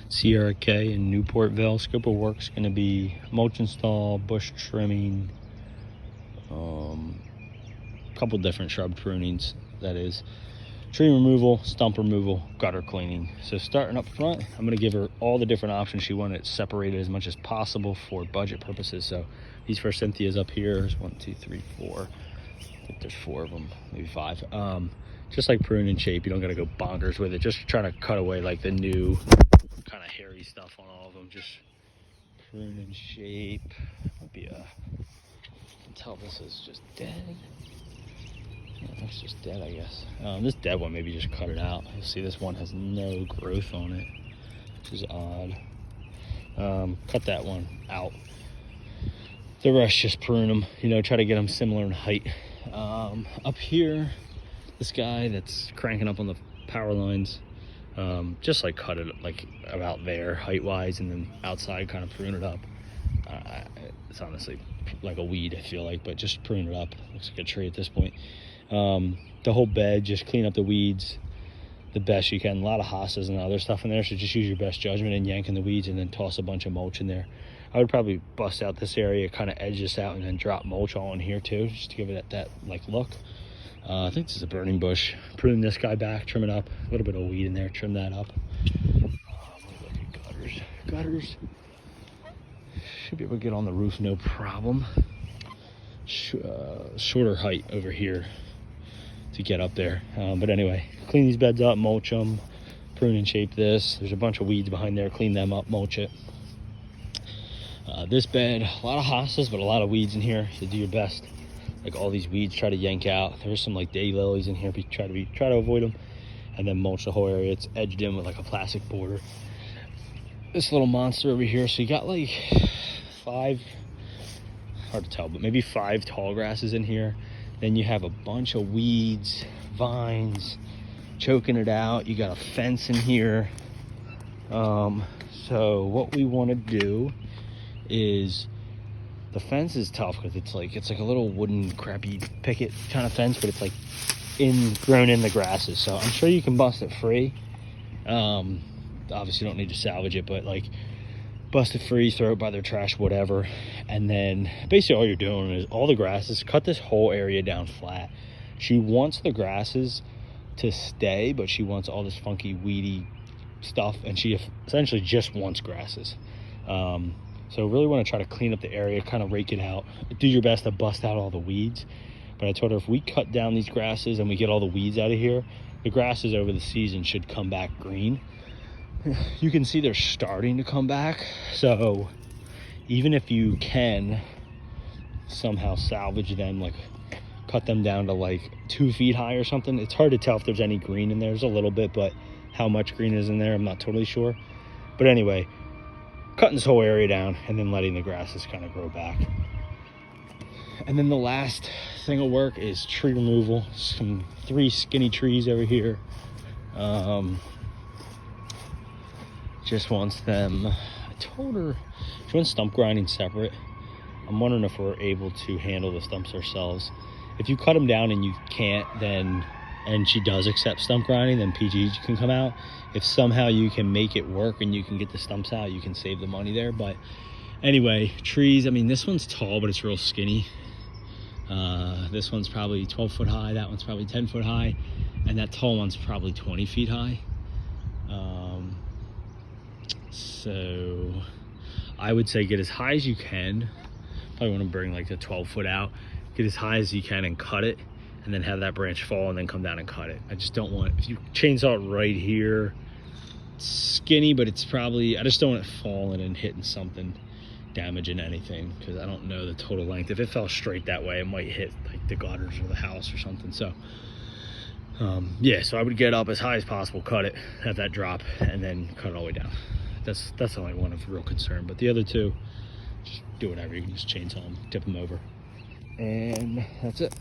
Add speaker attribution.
Speaker 1: Cierra K in Newportville. Scope of work's going to be mulch install, bush trimming, a couple different shrub prunings, that is. Tree removal, stump removal, gutter cleaning. So starting up front, I'm going to give her all the different options. She wanted it separated as much as possible for budget purposes. So these for Cynthia's up here. There's 1, 2, 3, 4. I think there's 4 of them, maybe 5. Just like prune and shape, you don't got to go bonkers with it. Just trying to cut away like the new kind of hairy stuff on all of them. Just prune and shape. Might be a, I can tell this is just dead. Yeah, that's just dead, I guess. This dead one, maybe just cut it out. You'll see this one has no growth on it, which is odd. Cut that one out. The rest just prune them, you know, try to get them similar in height. Up here, this guy that's cranking up on the power lines, just like cut it like about there height wise, and then outside kind of prune it up. It's honestly like a weed, I feel like, but just prune it up. Looks like a tree at this point. The whole bed, just clean up the weeds the best you can. A lot of hostas and other stuff in there, so just use your best judgment in yanking the weeds, and then toss a bunch of mulch in there. I would probably bust out this area, kind of edge this out, and then drop mulch all in here too, just to give it that like look. I think this is a burning bush. Prune this guy back, trim it up. A little bit of weed in there, trim that up. Look at gutters. Gutters should be able to get on the roof, no problem. Shorter height over here to get up there, but anyway, clean these beds up, mulch them, prune and shape this. There's a bunch of weeds behind there, clean them up, mulch it. This bed, a lot of hostas, but a lot of weeds in here, so do your best. Like all these weeds, try to yank out. There's some like daylilies in here, but try to avoid them, and then mulch the whole area. It's edged in with like a plastic border. This little monster over here, so you got like 5, hard to tell, but maybe 5 tall grasses in here. Then you have a bunch of weeds, vines, choking it out. You got a fence in here. So what we want to do is, the fence is tough because it's like a little wooden crappy picket kind of fence, but it's like grown in the grasses. So I'm sure you can bust it free. Obviously you don't need to salvage it, but like bust it free, throw it by their trash, whatever. And then basically all you're doing is all the grasses, cut this whole area down flat. She wants the grasses to stay, but she wants all this funky weedy stuff, and she essentially just wants grasses. So really want to try to clean up the area, kind of rake it out, do your best to bust out all the weeds. But I told her if we cut down these grasses and we get all the weeds out of here, the grasses over the season should come back green. You can see they're starting to come back. So even if you can somehow salvage them, like cut them down to like 2 feet high or something, it's hard to tell if there's any green in there. There's a little bit, but how much green is in there, I'm not totally sure. But anyway, cutting this whole area down and then letting the grasses kind of grow back. And then the last thing of work is tree removal. 3 skinny trees over here. Just wants them, I told her she wants stump grinding separate. I'm wondering if we're able to handle the stumps ourselves. If you cut them down and you can't, then, and she does accept stump grinding, then PG can come out. If somehow you can make it work and you can get the stumps out, you can save the money there. But anyway, trees, I mean, this one's tall, but it's real skinny. This one's probably 12 foot high, that one's probably 10 foot high, and that tall one's probably 20 feet high. So I would say get as high as you can. Probably want to bring like the 12 foot out, get as high as you can and cut it, and then have that branch fall and then come down and cut it. I just don't want, if you chainsaw it right here, it's skinny, but it's probably, I just don't want it falling and hitting something, damaging anything, because I don't know the total length. If it fell straight that way, it might hit like the gutters or the house or something. So yeah, so I would get up as high as possible, cut it, have that drop, and then cut it all the way down. That's the only one of real concern. But the other 2, just do whatever. You can just chainsaw them, tip them over, and that's it.